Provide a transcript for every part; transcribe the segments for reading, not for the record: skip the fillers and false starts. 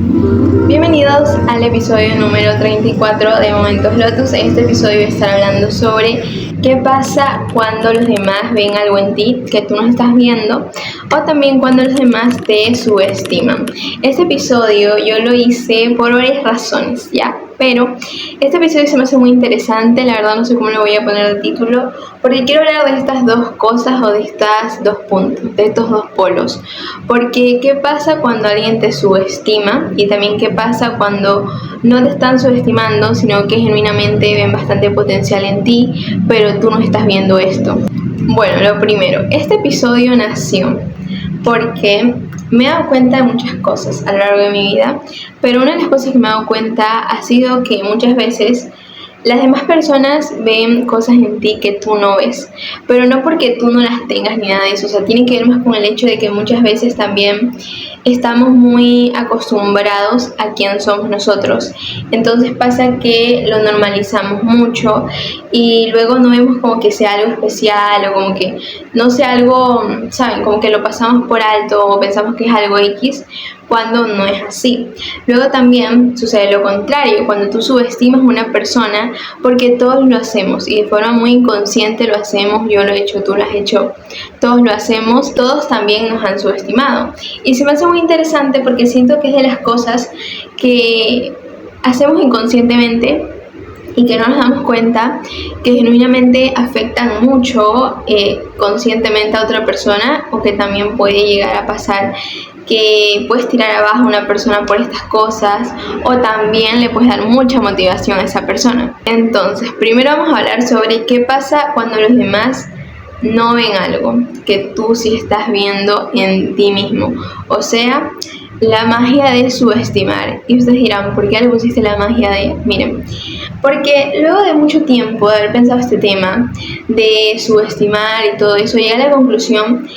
Bienvenidos al episodio número 34 de Momentos Lotus. En este episodio voy a estar hablando sobre qué pasa cuando los demás ven algo en ti que tú no estás viendo, o también cuando los demás te subestiman. Este episodio yo lo hice por varias razones, ¿ya? Pero este episodio se me hace muy interesante, la verdad no sé cómo le voy a poner de título, porque quiero hablar de estas dos cosas o de estos dos puntos, de estos dos polos. Porque ¿qué pasa cuando alguien te subestima? Y también ¿qué pasa cuando no te están subestimando, sino que genuinamente ven bastante potencial en ti, pero tú no estás viendo esto? Bueno, lo primero, este episodio nació porque me he dado cuenta de muchas cosas a lo largo de mi vida, pero una de las cosas que me he dado cuenta ha sido que muchas veces las demás personas ven cosas en ti que tú no ves, pero no porque tú no las tengas ni nada de eso, o sea, tiene que ver más con el hecho de que muchas veces también estamos muy acostumbrados a quién somos nosotros, entonces pasa que lo normalizamos mucho y luego no vemos como que sea algo especial o como que no sea algo, ¿saben? Como que lo pasamos por alto o pensamos que es algo X, cuando no es así. Luego también sucede lo contrario, cuando tú subestimas a una persona, porque todos lo hacemos y de forma muy inconsciente lo hacemos, yo lo he hecho, tú lo has hecho, todos lo hacemos, todos también nos han subestimado. Y se me hace muy interesante porque siento que es de las cosas que hacemos inconscientemente y que no nos damos cuenta que genuinamente afectan mucho conscientemente a otra persona, o que también puede llegar a pasar que puedes tirar abajo a una persona por estas cosas, o también le puedes dar mucha motivación a esa persona. Entonces, primero vamos a hablar sobre qué pasa cuando los demás no ven algo que tú sí estás viendo en ti mismo, o sea, la magia de subestimar. Y ustedes dirán, ¿por qué le pusiste la magia de...? Miren, porque luego de mucho tiempo de haber pensado este tema de subestimar y todo eso, llegué a la conclusión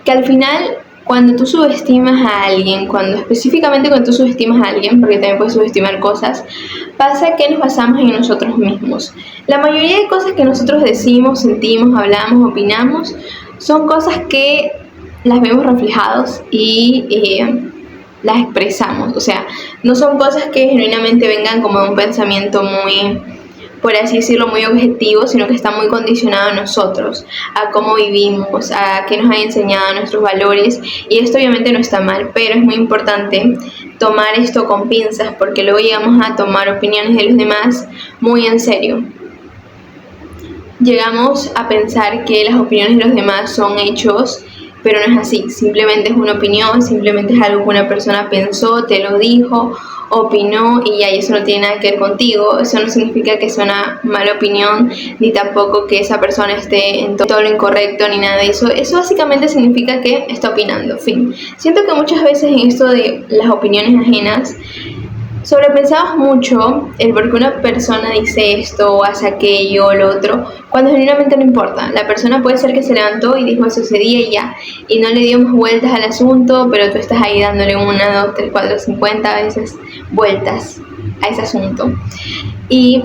que al final, cuando tú subestimas a alguien, específicamente cuando tú subestimas a alguien, porque también puedes subestimar cosas, pasa que nos basamos en nosotros mismos. La mayoría de cosas que nosotros decimos, sentimos, hablamos, opinamos, son cosas que las vemos reflejados y las expresamos. O sea, no son cosas que genuinamente vengan como de un pensamiento muy, por así decirlo, muy objetivo, sino que está muy condicionado a nosotros, a cómo vivimos, a qué nos han enseñado nuestros valores, y esto obviamente no está mal, pero es muy importante tomar esto con pinzas, porque luego llegamos a tomar opiniones de los demás muy en serio. Llegamos a pensar que las opiniones de los demás son hechos, pero no es así, simplemente es una opinión, simplemente es algo que una persona pensó, te lo dijo, opinó y ya, y eso no tiene nada que ver contigo. Eso no significa que sea una mala opinión, ni tampoco que esa persona esté en todo lo incorrecto, ni nada de eso. Eso básicamente significa que está opinando, fin. Siento que muchas veces en esto de las opiniones ajenas sobrepensamos mucho el por qué una persona dice esto o hace aquello o lo otro, cuando genuinamente no importa. La persona puede ser que se levantó y dijo eso ese día y ya, y no le dio más vueltas al asunto, pero tú estás ahí dándole 1, 2, 3, 4, 50 veces vueltas a ese asunto. Y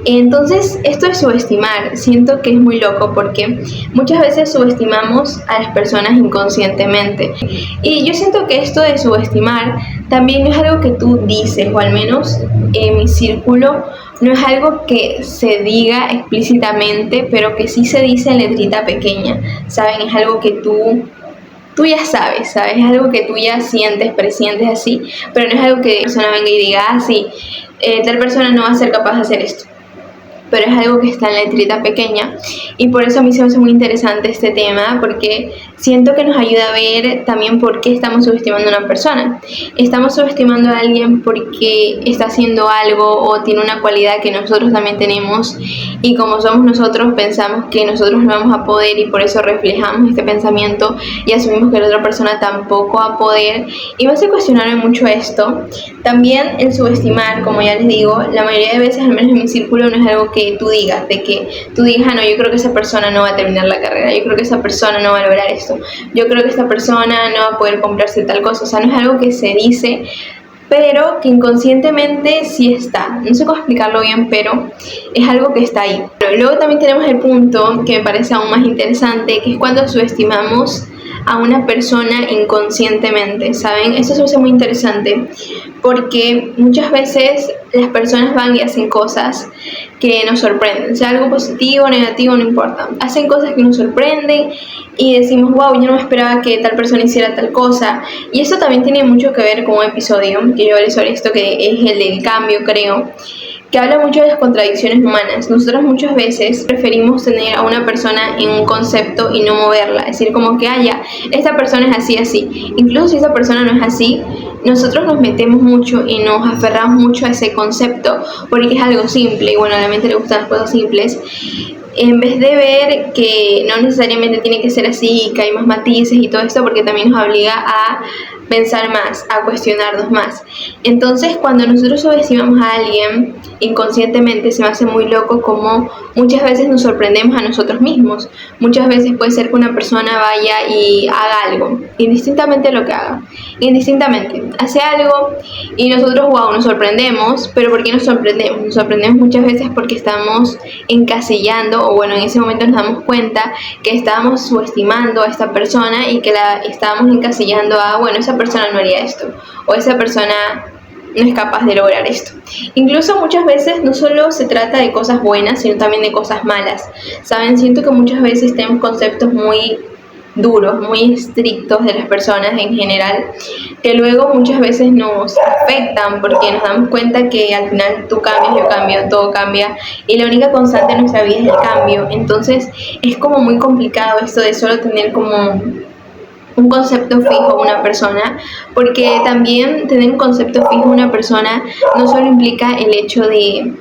entonces esto de subestimar, siento que es muy loco porque muchas veces subestimamos a las personas inconscientemente, y yo siento que esto de subestimar también no es algo que tú dices, o al menos en mi círculo no es algo que se diga explícitamente, pero que sí se dice en letrita pequeña, ¿saben? Es algo que tú ya sabes, es algo que tú ya sientes, presientes así, pero no es algo que la persona venga y diga, sí, tal persona no va a ser capaz de hacer esto, pero es algo que está en la letrita pequeña. Y por eso a mí se me hace muy interesante este tema, porque siento que nos ayuda a ver también por qué estamos subestimando a una persona. Estamos subestimando a alguien porque está haciendo algo o tiene una cualidad que nosotros también tenemos, y como somos nosotros pensamos que nosotros no vamos a poder, y por eso reflejamos este pensamiento y asumimos que la otra persona tampoco va a poder. Y me hace cuestionarme mucho esto. También el subestimar, como ya les digo, la mayoría de veces, al menos en mi círculo, no es algo que tú digas, no, yo creo que esa persona no va a terminar la carrera, yo creo que esa persona no va a lograr esto, yo creo que esta persona no va a poder comprarse tal cosa. O sea, no es algo que se dice, pero que inconscientemente sí está. No sé cómo explicarlo bien, pero es algo que está ahí. Pero luego también tenemos el punto que me parece aún más interesante, que es cuando subestimamos a una persona inconscientemente, ¿saben? Esto se me hace muy interesante porque muchas veces las personas van y hacen cosas que nos sorprenden, sea algo positivo o negativo, no importa. Hacen cosas que nos sorprenden y decimos, wow, yo no me esperaba que tal persona hiciera tal cosa. Y esto también tiene mucho que ver con un episodio que yo hablé sobre esto, que es el del cambio, creo, que habla mucho de las contradicciones humanas. Nosotros muchas veces preferimos tener a una persona en un concepto y no moverla, es decir, como que, ya, esta persona es así, así. Incluso si esa persona no es así, nosotros nos metemos mucho y nos aferramos mucho a ese concepto porque es algo simple y bueno, a la mente le gustan las cosas simples. En vez de ver que no necesariamente tiene que ser así, que hay más matices y todo esto, porque también nos obliga a pensar más, a cuestionarnos más. Entonces, cuando nosotros subestimamos a alguien inconscientemente, se me hace muy loco como muchas veces nos sorprendemos a nosotros mismos. Muchas veces puede ser que una persona vaya y haga algo, indistintamente lo que haga, indistintamente, hace algo y nosotros, wow, nos sorprendemos. Pero ¿por qué nos sorprendemos? Nos sorprendemos muchas veces porque estamos encasillando, o bueno, en ese momento nos damos cuenta que estábamos subestimando a esta persona y que la estábamos encasillando a, bueno, esa persona no haría esto, o esa persona no es capaz de lograr esto. Incluso muchas veces no solo se trata de cosas buenas, sino también de cosas malas. Saben, siento que muchas veces tenemos conceptos muy duros, muy estrictos de las personas en general, que luego muchas veces nos afectan porque nos damos cuenta que al final tú cambias, yo cambio, todo cambia y la única constante en nuestra vida es el cambio. Entonces es como muy complicado esto de solo tener como un concepto fijo de una persona, porque también tener un concepto fijo de una persona no solo implica el hecho de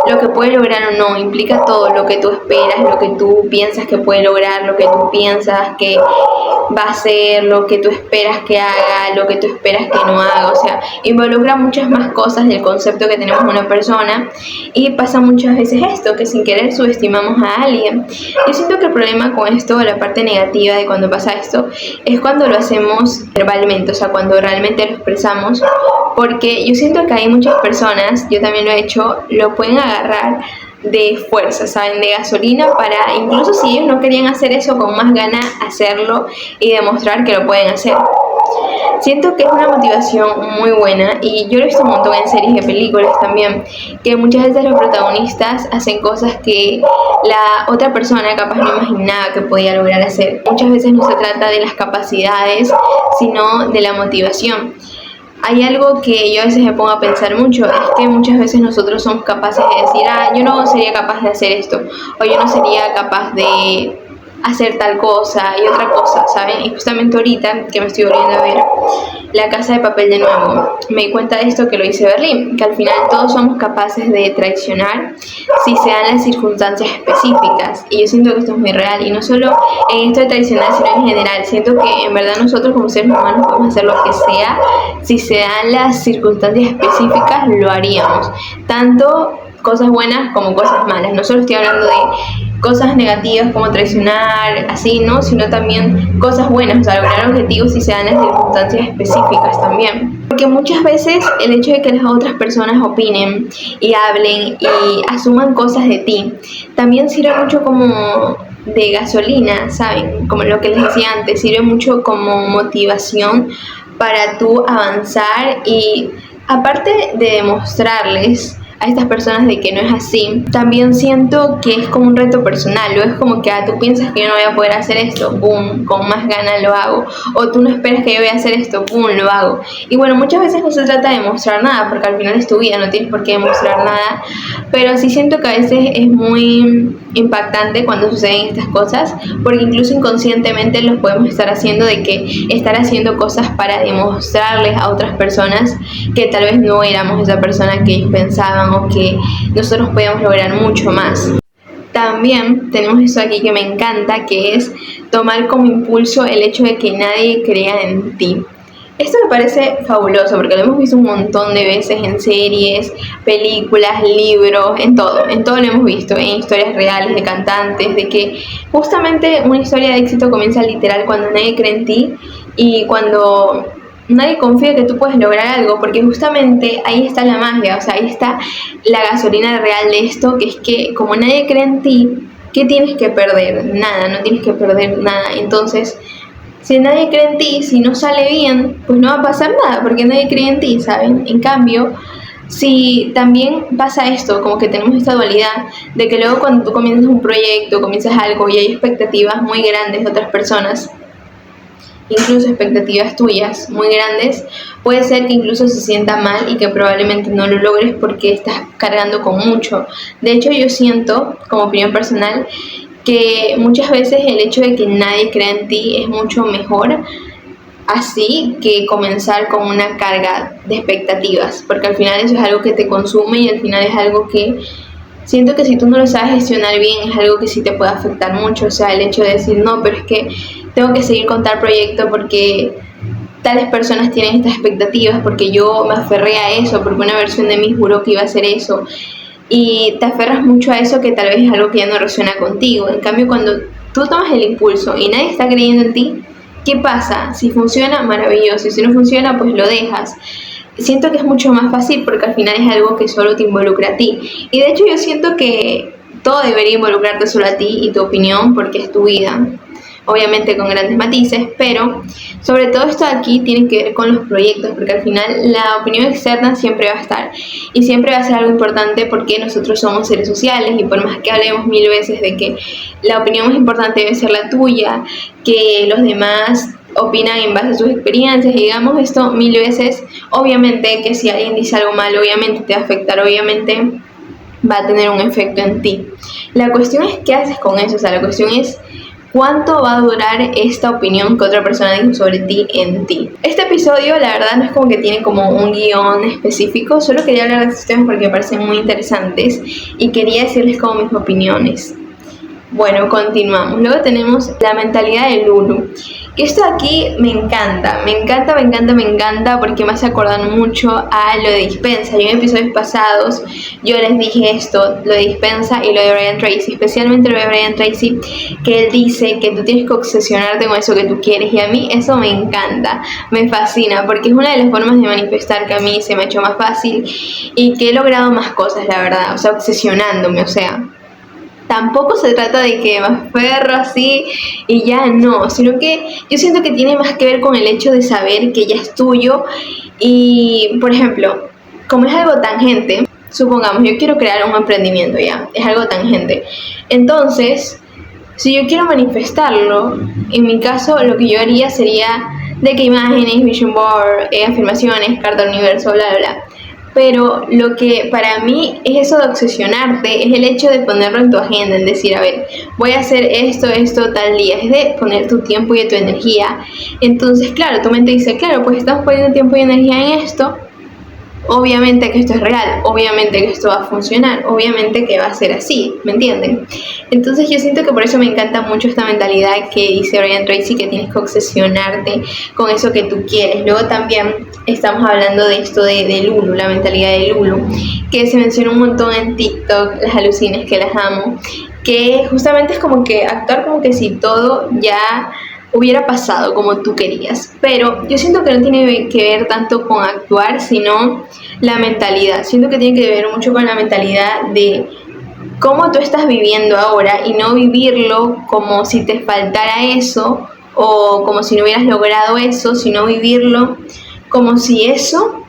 lo que puede lograr o no, implica todo lo que tú esperas, lo que tú piensas que puede lograr, lo que tú piensas que va a hacer, lo que tú esperas que haga, lo que tú esperas que no haga. O sea, involucra muchas más cosas del concepto que tenemos de una persona y pasa muchas veces esto, que sin querer subestimamos a alguien. Yo siento que el problema con esto, la parte negativa de cuando pasa esto, es cuando lo hacemos verbalmente, o sea, cuando realmente lo expresamos, porque yo siento que hay muchas personas, yo también lo he hecho, lo pueden agarrar de fuerza, ¿saben? De gasolina para, incluso si ellos no querían hacer eso, con más ganas hacerlo y demostrar que lo pueden hacer. Siento que es una motivación muy buena y yo lo he visto un montón en series y películas también, que muchas veces los protagonistas hacen cosas que la otra persona capaz no imaginaba que podía lograr hacer. Muchas veces no se trata de las capacidades, sino de la motivación. Hay algo que yo a veces me pongo a pensar mucho, es que muchas veces nosotros somos capaces de decir, yo no sería capaz de hacer esto, o yo no sería capaz de hacer tal cosa y otra cosa, ¿saben? Y justamente ahorita que me estoy volviendo a ver La Casa de Papel de nuevo, me di cuenta de esto que lo hice Berlín, que al final todos somos capaces de traicionar si se dan las circunstancias específicas, y yo siento que esto es muy real, y no solo en esto de traicionar, sino en general. Siento que en verdad nosotros como seres humanos podemos hacer lo que sea, si se dan las circunstancias específicas lo haríamos, tanto cosas buenas como cosas malas. No solo estoy hablando de cosas negativas como traicionar, así, ¿no? Sino también cosas buenas, o sea, lograr objetivos si se dan las circunstancias específicas también. Porque muchas veces el hecho de que las otras personas opinen y hablen y asuman cosas de ti, también sirve mucho como de gasolina, ¿saben? Como lo que les decía antes, sirve mucho como motivación para tú avanzar y aparte de demostrarles a estas personas de que no es así, también siento que es como un reto personal, o es como que tú piensas que yo no voy a poder hacer esto, boom, con más ganas lo hago, o tú no esperas que yo voy a hacer esto, boom, lo hago. Y bueno, muchas veces no se trata de demostrar nada, porque al final es tu vida, no tienes por qué demostrar nada, pero sí siento que a veces es muy impactante cuando suceden estas cosas, porque incluso inconscientemente los podemos estar haciendo, de que estar haciendo cosas para demostrarles a otras personas que tal vez no éramos esa persona que ellos pensaban, o que nosotros podíamos lograr mucho más. También tenemos eso aquí que me encanta, que es tomar como impulso el hecho de que nadie crea en ti. Esto me parece fabuloso porque lo hemos visto un montón de veces en series, películas, libros, en todo lo hemos visto, en historias reales de cantantes, de que justamente una historia de éxito comienza literal cuando nadie cree en ti y cuando nadie confía que tú puedes lograr algo, porque justamente ahí está la magia, o sea, ahí está la gasolina real de esto, que es que como nadie cree en ti, ¿qué tienes que perder? Nada, no tienes que perder nada. Entonces Si nadie cree en ti, si no sale bien, pues no va a pasar nada, porque nadie cree en ti, ¿saben? En cambio, si también pasa esto, como que tenemos esta dualidad de que luego cuando tú comienzas un proyecto, comienzas algo y hay expectativas muy grandes de otras personas, incluso expectativas tuyas muy grandes, puede ser que incluso se sienta mal y que probablemente no lo logres porque estás cargando con mucho. De hecho, yo siento, como opinión personal, que muchas veces el hecho de que nadie crea en ti es mucho mejor así que comenzar con una carga de expectativas, porque al final eso es algo que te consume y al final es algo que siento que si tú no lo sabes gestionar bien es algo que sí te puede afectar mucho. O sea, el hecho de decir, no, pero es que tengo que seguir con tal proyecto porque tales personas tienen estas expectativas, porque yo me aferré a eso, porque una versión de mí juró que iba a hacer eso, y te aferras mucho a eso que tal vez es algo que ya no resuena contigo. En cambio, cuando tú tomas el impulso y nadie está creyendo en ti, ¿qué pasa? Si funciona, maravilloso, y si no funciona, pues lo dejas. Siento que es mucho más fácil porque al final es algo que solo te involucra a ti. Y de hecho yo siento que todo debería involucrarte solo a ti y tu opinión porque es tu vida. Obviamente con grandes matices, pero sobre todo esto de aquí tiene que ver con los proyectos, porque al final la opinión externa siempre va a estar y siempre va a ser algo importante porque nosotros somos seres sociales y por más que hablemos mil veces de que la opinión más importante debe ser la tuya, que los demás opinan en base a sus experiencias, y digamos esto mil veces, obviamente que si alguien dice algo malo, obviamente te va a afectar, obviamente va a tener un efecto en ti. La cuestión es qué haces con eso, o sea, la cuestión es cuánto va a durar esta opinión que otra persona dijo sobre ti en ti. Este episodio la verdad no es como que tiene como un guión específico, solo quería hablar de estos temas porque me parecen muy interesantes y quería decirles como mis opiniones. Bueno, continuamos. Luego tenemos la mentalidad de Lulu. Que esto aquí me encanta, porque me hace acordar mucho a lo de Dispensa. Yo en episodios pasados yo les dije esto, lo de Dispensa y lo de Brian Tracy, especialmente lo de Brian Tracy, que él dice que tú tienes que obsesionarte con eso que tú quieres, y a mí eso me encanta, me fascina, porque es una de las formas de manifestar que a mí se me ha hecho más fácil y que he logrado más cosas, la verdad, o sea, obsesionándome, o sea. Tampoco se trata de que me aferro así y ya no, sino que yo siento que tiene más que ver con el hecho de saber que ya es tuyo y, por ejemplo, como es algo tangente, supongamos, yo quiero crear un emprendimiento ya, es algo tangente. Entonces, si yo quiero manifestarlo, en mi caso lo que yo haría sería de que imágenes, vision board, afirmaciones, carta al universo, bla, bla, bla. Pero lo que para mí es eso de obsesionarte, es el hecho de ponerlo en tu agenda, en decir, a ver, voy a hacer esto, tal día, es de poner tu tiempo y tu energía. Entonces, claro, tu mente dice, claro, pues estamos poniendo tiempo y energía en esto, obviamente que esto es real, obviamente que esto va a funcionar, obviamente que va a ser así, ¿me entienden? Entonces yo siento que por eso me encanta mucho esta mentalidad que dice Brian Tracy, que tienes que obsesionarte con eso que tú quieres. Luego también estamos hablando de esto de Lulu, la mentalidad de Lulu, que se menciona un montón en TikTok, las alucines que las amo, que justamente es como que actuar como que si todo ya hubiera pasado como tú querías, pero yo siento que no tiene que ver tanto con actuar, sino la mentalidad. Siento que tiene que ver mucho con la mentalidad de cómo tú estás viviendo ahora y no vivirlo como si te faltara eso o como si no hubieras logrado eso, sino vivirlo como si eso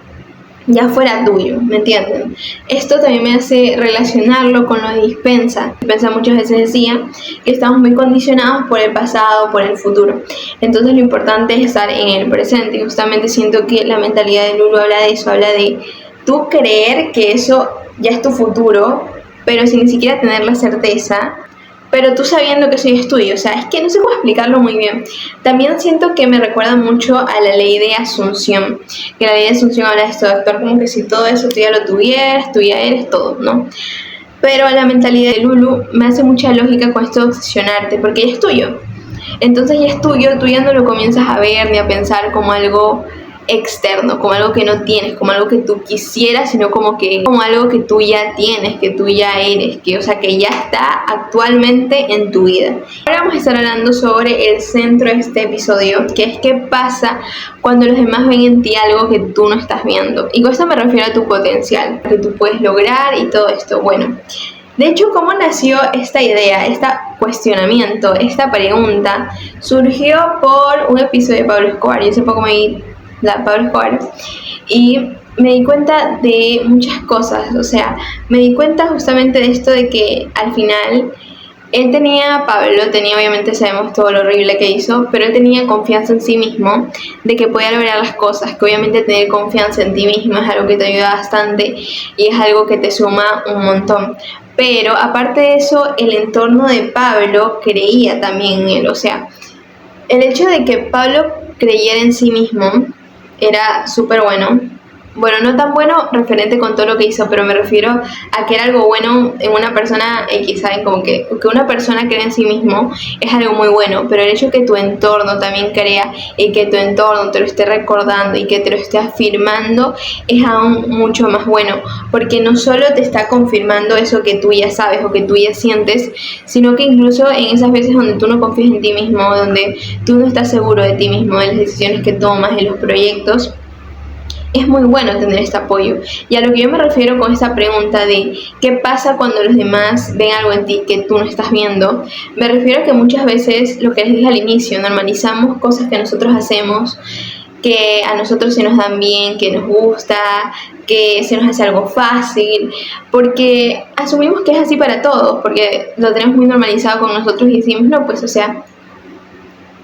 ya fuera tuyo, ¿me entienden? Esto también me hace relacionarlo con lo de Dispensa. Dispensa muchas veces decía que estamos muy condicionados por el pasado, por el futuro. Entonces lo importante es estar en el presente. Y justamente siento que la mentalidad de Lulu habla de eso, habla de tú creer que eso ya es tu futuro, pero sin ni siquiera tener la certeza, pero tú sabiendo que eso ya es tuyo. O sea, es que no sé cómo explicarlo muy bien. También siento que me recuerda mucho a la ley de Asunción, que la ley de Asunción habla de esto, de actuar como que si todo eso tú ya lo tuvieras, tú ya eres todo, ¿no? Pero la mentalidad de Lulu me hace mucha lógica con esto de obsesionarte, porque ya es tuyo. Entonces ya es tuyo, tú ya no lo comienzas a ver ni a pensar como algo externo, como algo que no tienes, como algo que tú quisieras, sino como algo que tú ya tienes, que tú ya eres, que, o sea, que ya está actualmente en tu vida. Ahora vamos a estar hablando sobre el centro de este episodio, que es qué pasa cuando los demás ven en ti algo que tú no estás viendo. Y con esto me refiero a tu potencial, que tú puedes lograr y todo esto. Bueno, De hecho, ¿cómo nació esta idea, este cuestionamiento, esta pregunta? Surgió por un episodio de Pablo Escobar. Yo hace poco me vi Pablo Escobar y me di cuenta de muchas cosas. O sea, me di cuenta justamente de esto de que al final Pablo tenía, obviamente sabemos todo lo horrible que hizo, pero él tenía confianza en sí mismo, de que podía lograr las cosas, que obviamente tener confianza en ti mismo es algo que te ayuda bastante y es algo que te suma un montón. Pero aparte de eso, el entorno de Pablo creía también en él, o sea, el hecho de que Pablo creyera en sí mismo era súper bueno. Bueno, no tan bueno referente con todo lo que hizo, pero me refiero a que era algo bueno en una persona X, ¿saben? Como que una persona crea en sí mismo es algo muy bueno, pero el hecho que tu entorno también crea y que tu entorno te lo esté recordando y que te lo esté afirmando es aún mucho más bueno, porque no solo te está confirmando eso que tú ya sabes o que tú ya sientes, sino que incluso en esas veces donde tú no confías en ti mismo, donde tú no estás seguro de ti mismo, de las decisiones que tomas, de los proyectos, es muy bueno tener este apoyo. Y a lo que yo me refiero con esta pregunta de qué pasa cuando los demás ven algo en ti que tú no estás viendo, me refiero a que muchas veces, lo que les dije al inicio, normalizamos cosas que nosotros hacemos, que a nosotros se nos dan bien, que nos gusta, que se nos hace algo fácil, porque asumimos que es así para todos, porque lo tenemos muy normalizado con nosotros y decimos, no, pues o sea,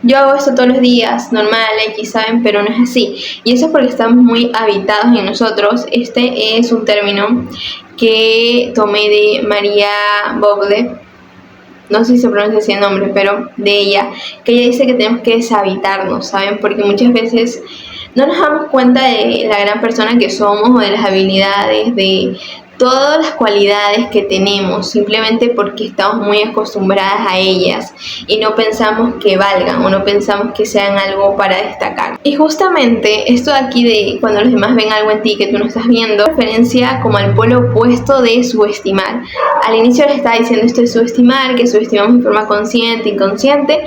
yo hago esto todos los días, normal, X, ¿saben? Pero no es así. Y eso es porque estamos muy habitados en nosotros. Este es un término que tomé de María Bogle, no sé si se pronuncia así el nombre, pero de ella, que ella dice que tenemos que deshabitarnos, ¿saben? Porque muchas veces no nos damos cuenta de la gran persona que somos o de las habilidades, de todas las cualidades que tenemos, simplemente porque estamos muy acostumbradas a ellas y no pensamos que valgan o no pensamos que sean algo para destacar. Y justamente esto de aquí de cuando los demás ven algo en ti que tú no estás viendo, referencia como al polo opuesto de subestimar. Al inicio les estaba diciendo esto de subestimar, que subestimamos de forma consciente, inconsciente.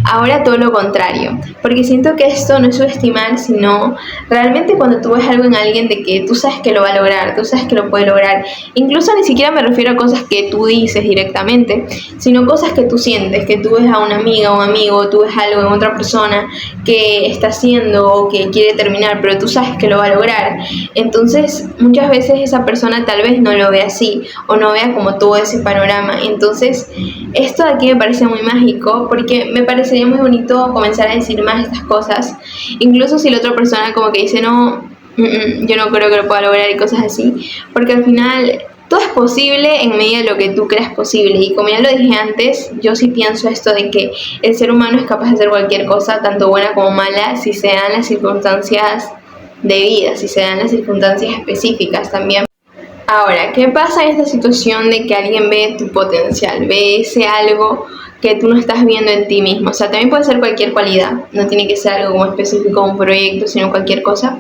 Ahora todo lo contrario, porque siento que esto no es subestimar, sino realmente cuando tú ves algo en alguien de que tú sabes que lo va a lograr, tú sabes que lo puede lograr. Incluso ni siquiera me refiero a cosas que tú dices directamente, sino cosas que tú sientes, que tú ves a una amiga o un amigo, tú ves algo en otra persona que está haciendo o que quiere terminar, pero tú sabes que lo va a lograr. Entonces muchas veces esa persona tal vez no lo ve así o no vea como todo ese panorama. Entonces esto de aquí me parece muy mágico, porque me parecería muy bonito comenzar a decir más estas cosas, incluso si la otra persona como que dice no, yo no creo que lo pueda lograr y cosas así, porque al final todo es posible en medida de lo que tú creas posible. Y como ya lo dije antes, yo sí pienso esto de que el ser humano es capaz de hacer cualquier cosa, tanto buena como mala, si se dan las circunstancias debidas, si se dan las circunstancias específicas también. Ahora, ¿qué pasa en esta situación de que alguien ve tu potencial, ve ese algo que tú no estás viendo en ti mismo? O sea, también puede ser cualquier cualidad, no tiene que ser algo como específico, un proyecto, sino cualquier cosa.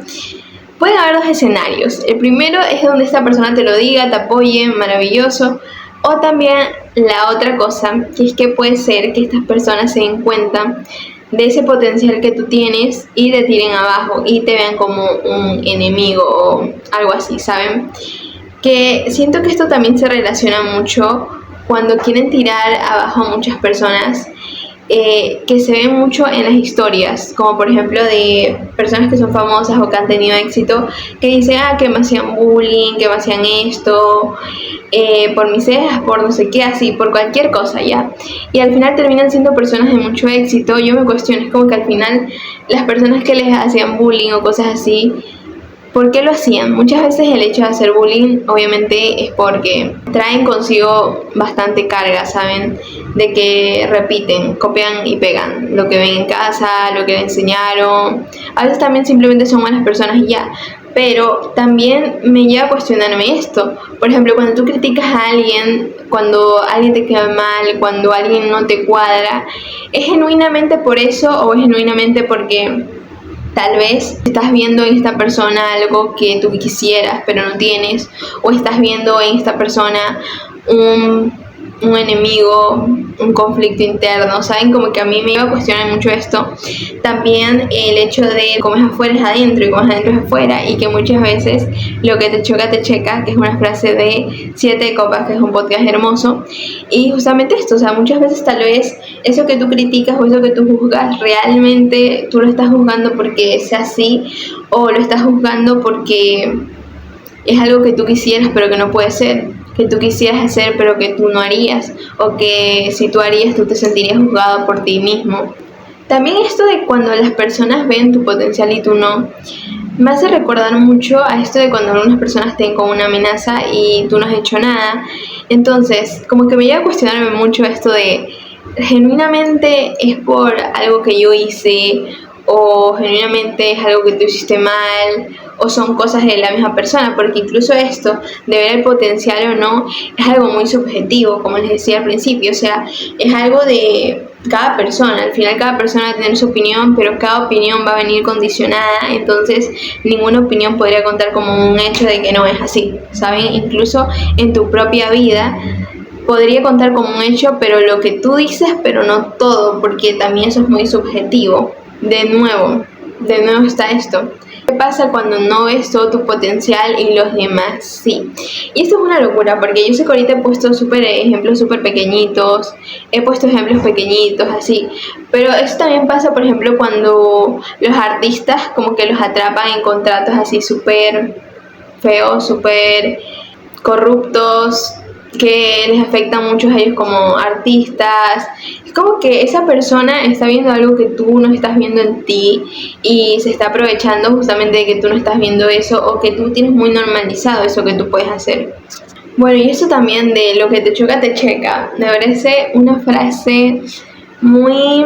Pueden haber dos escenarios. El primero es donde esta persona te lo diga, te apoye, maravilloso. O también la otra cosa, que es que puede ser que estas personas se den cuenta de ese potencial que tú tienes y te tiren abajo y te vean como un enemigo o algo así, ¿saben? Que siento que esto también se relaciona mucho cuando quieren tirar abajo a muchas personas, que se ven mucho en las historias, como por ejemplo de personas que son famosas o que han tenido éxito, que dicen, que me hacían bullying, que me hacían esto, por mis cejas, por no sé qué, así, por cualquier cosa, ¿ya? Y al final terminan siendo personas de mucho éxito. Yo me cuestiono, es como que al final las personas que les hacían bullying o cosas así, ¿por qué lo hacían? Muchas veces el hecho de hacer bullying obviamente es porque traen consigo bastante carga, ¿saben? De que repiten, copian y pegan lo que ven en casa, lo que le enseñaron. A veces también simplemente son malas personas y ya. Pero también me lleva a cuestionarme esto. Por ejemplo, cuando tú criticas a alguien, cuando alguien te queda mal, cuando alguien no te cuadra, ¿es genuinamente por eso o es genuinamente porque tal vez estás viendo en esta persona algo que tú quisieras pero no tienes, o estás viendo en esta persona un un enemigo, un conflicto interno, ¿saben? Como que a mí me iba a cuestionar mucho esto. También el hecho de cómo es afuera es adentro y cómo es adentro es afuera, y que muchas veces lo que te choca te checa, que es una frase de Siete de Copas, que es un podcast hermoso. Y justamente esto, o sea, muchas veces tal vez eso que tú criticas o eso que tú juzgas, realmente tú lo estás juzgando porque sea así, o lo estás juzgando porque es algo que tú quisieras pero que no puede ser, que tú quisieras hacer pero que tú no harías, o que si tú harías tú te sentirías juzgado por ti mismo. También esto de cuando las personas ven tu potencial y tú no, me hace recordar mucho a esto de cuando algunas personas te ven como una amenaza y tú no has hecho nada. Entonces, como que me lleva a cuestionarme mucho esto de, genuinamente es por algo que yo hice, o genuinamente es algo que tú hiciste mal, o son cosas de la misma persona, porque incluso esto de ver el potencial o no es algo muy subjetivo, como les decía al principio. O sea, es algo de cada persona. Al final cada persona va a tener su opinión, pero cada opinión va a venir condicionada, entonces ninguna opinión podría contar como un hecho de que no es así, ¿saben? Incluso en tu propia vida podría contar como un hecho, pero lo que tú dices, pero no todo, porque también eso es muy subjetivo. De nuevo está esto. ¿Qué pasa cuando no ves todo tu potencial y los demás sí? Y esto es una locura, porque yo sé que ahorita he puesto ejemplos súper pequeñitos, he puesto ejemplos pequeñitos así, pero eso también pasa, por ejemplo, cuando los artistas como que los atrapan en contratos así súper feos, súper corruptos, que les afecta mucho a ellos como artistas. Es como que esa persona está viendo algo que tú no estás viendo en ti y se está aprovechando justamente de que tú no estás viendo eso, o que tú tienes muy normalizado eso que tú puedes hacer. Bueno, y eso también de lo que te choca te checa, me parece una frase muy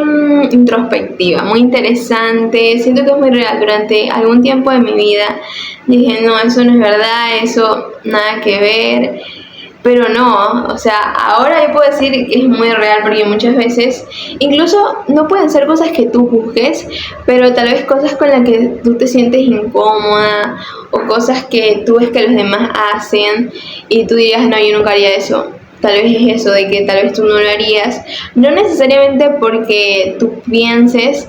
introspectiva, muy interesante. Siento que es muy real. Durante algún tiempo de mi vida dije, no, eso no es verdad, eso nada que ver. Pero no, o sea, ahora yo puedo decir que es muy real, porque muchas veces, incluso no pueden ser cosas que tú juzgues, pero tal vez cosas con las que tú te sientes incómoda, o cosas que tú ves que los demás hacen y tú digas, no, yo nunca haría eso. Tal vez es eso, de que tal vez tú no lo harías, no necesariamente porque tú pienses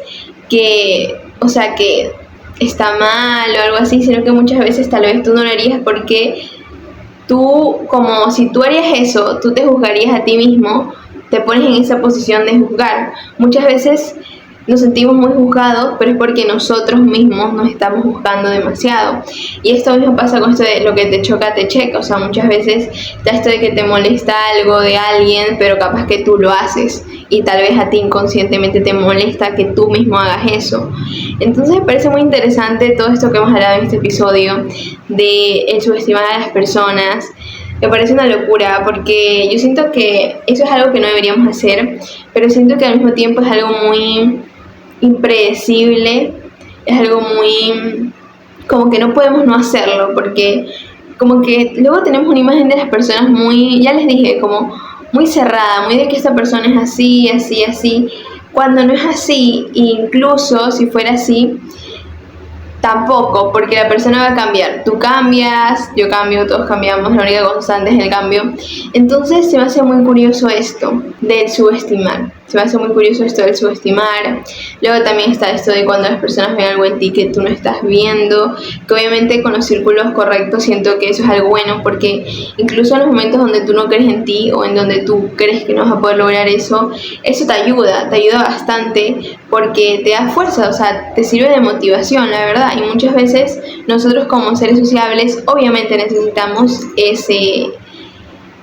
que, o sea, que está mal o algo así, sino que muchas veces tal vez tú no lo harías porque tú, como si tú harías eso, tú te juzgarías a ti mismo, te pones en esa posición de juzgar. Muchas veces nos sentimos muy juzgados, pero es porque nosotros mismos nos estamos juzgando demasiado. Y esto mismo pasa con esto de lo que te choca, te checa. O sea, muchas veces está esto de que te molesta algo de alguien, pero capaz que tú lo haces. Y tal vez a ti inconscientemente te molesta que tú mismo hagas eso. Entonces me parece muy interesante todo esto que hemos hablado en este episodio, de el subestimar a las personas. Me parece una locura, porque yo siento que eso es algo que no deberíamos hacer, pero siento que al mismo tiempo es algo muy impredecible, es algo muy, como que no podemos no hacerlo, porque como que luego tenemos una imagen de las personas muy, ya les dije, como muy cerrada, muy de que esta persona es así, así, así, cuando no es así. Incluso si fuera así, tampoco, porque la persona va a cambiar. Tú cambias, yo cambio, todos cambiamos, la única constante es el cambio. Entonces se me hace muy curioso esto del subestimar. Se me hace muy curioso esto del subestimar. Luego también está esto de cuando las personas ven algo en ti que tú no estás viendo, que obviamente con los círculos correctos siento que eso es algo bueno, porque incluso en los momentos donde tú no crees en ti, o en donde tú crees que no vas a poder lograr eso, eso te ayuda bastante, porque te da fuerza, o sea, te sirve de motivación, la verdad. Y muchas veces nosotros como seres sociables obviamente necesitamos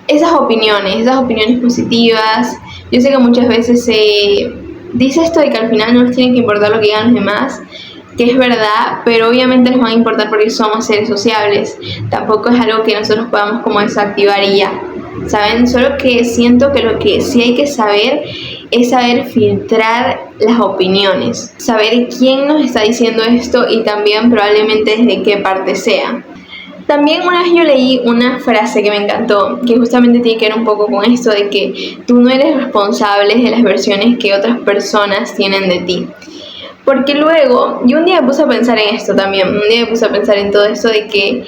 esas opiniones positivas. Yo sé que muchas veces se dice esto de que al final no nos tiene que importar lo que digan los demás, que es verdad, pero obviamente les van a importar porque somos seres sociables. Tampoco es algo que nosotros podamos como desactivar y ya, ¿saben? Solo que siento que lo que sí hay que saber es saber filtrar las opiniones, saber quién nos está diciendo esto y también probablemente desde qué parte sea. También una vez yo leí una frase que me encantó, que justamente tiene que ver un poco con esto de que tú no eres responsable de las versiones que otras personas tienen de ti. Porque luego, yo un día me puse a pensar en esto también, un día me puse a pensar en todo esto de que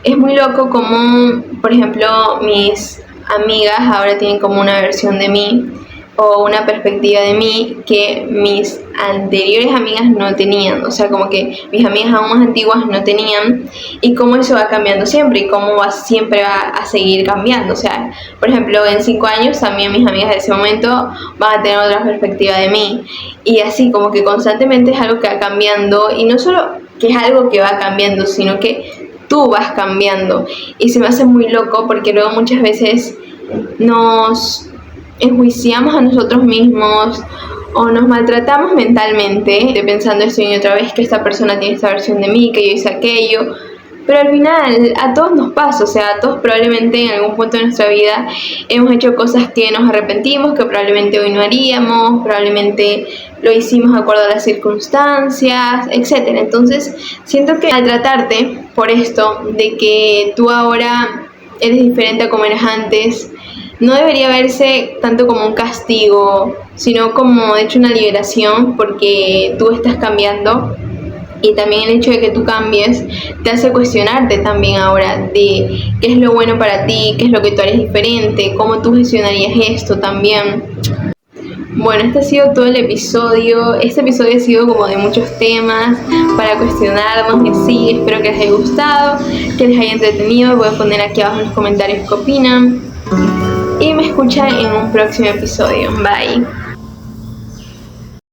es muy loco como, por ejemplo, mis amigas ahora tienen como una versión de mí o una perspectiva de mí que mis anteriores amigas no tenían, o sea, como que mis amigas aún más antiguas no tenían, y cómo eso va cambiando siempre y cómo siempre va a seguir cambiando. O sea, por ejemplo, en 5 años también mis amigas de ese momento van a tener otra perspectiva de mí, y así como que constantemente es algo que va cambiando, y no solo que es algo que va cambiando, sino que tú vas cambiando, y se me hace muy loco porque luego muchas veces nos enjuiciamos a nosotros mismos o nos maltratamos mentalmente, pensando esto y otra vez, que esta persona tiene esta versión de mí, que yo hice aquello, pero al final a todos nos pasa, o sea, a todos probablemente en algún punto de nuestra vida hemos hecho cosas que nos arrepentimos, que probablemente hoy no haríamos, probablemente lo hicimos de acuerdo a las circunstancias, etcétera. Entonces siento que al tratarte por esto de que tú ahora eres diferente a como eras antes, no debería verse tanto como un castigo, sino como de hecho una liberación, porque tú estás cambiando, y también el hecho de que tú cambies te hace cuestionarte también ahora de qué es lo bueno para ti, qué es lo que tú harías diferente, cómo tú gestionarías esto también. Bueno, este ha sido todo el episodio. Este episodio ha sido como de muchos temas para cuestionarnos y así. Espero que les haya gustado, que les haya entretenido. Voy a poner aquí abajo en los comentarios qué opinan. Y me escuchan en un próximo episodio. Bye.